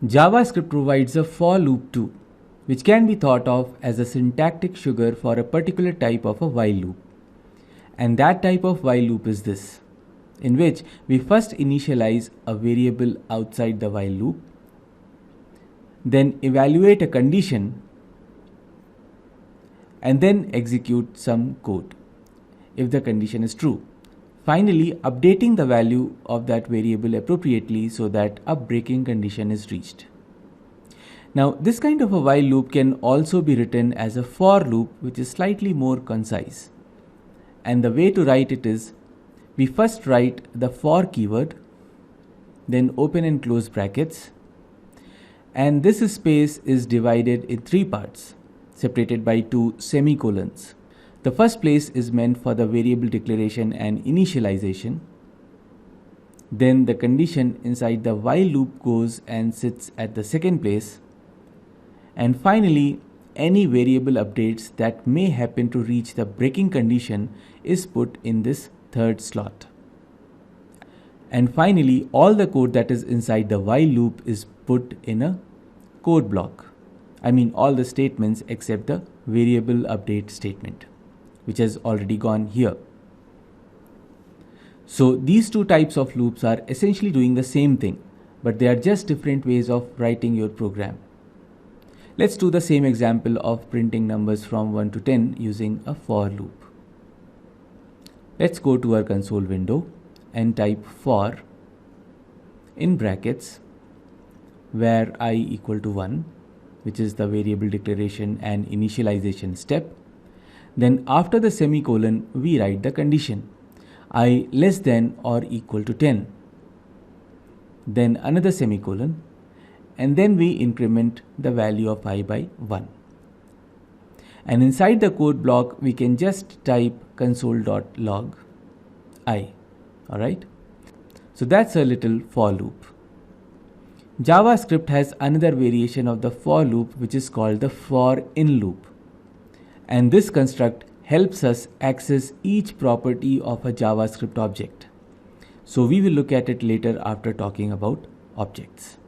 JavaScript provides a for loop too, which can be thought of as a syntactic sugar for a particular type of a while loop. And that type of while loop is this, in which we first initialize a variable outside the while loop, then evaluate a condition, and then execute some code if the condition is true. Finally, updating the value of that variable appropriately so that a breaking condition is reached. Now, this kind of a while loop can also be written as a for loop, which is slightly more concise. And the way to write it is, we first write the for keyword, then open and close brackets, and this space is divided in three parts, separated by two semicolons. The first place is meant for the variable declaration and initialization. Then the condition inside the while loop goes and sits at the second place. And finally, any variable updates that may happen to reach the breaking condition is put in this third slot. And finally, all the code that is inside the while loop is put in a code block. I mean all the statements except the variable update statement, which has already gone here. So these two types of loops are essentially doing the same thing, but they are just different ways of writing your program. Let's do the same example of printing numbers from 1 to 10 using a for loop. Let's go to our console window and type for in brackets where I equal to 1, which is the variable declaration and initialization step. Then after the semicolon, we write the condition I less than or equal to 10. Then another semicolon, and then we increment the value of I by 1. And inside the code block, we can just type console.log I. Alright? So that's a little for loop. JavaScript has another variation of the for loop, which is called the for in loop. And this construct helps us access each property of a JavaScript object. So we will look at it later after talking about objects.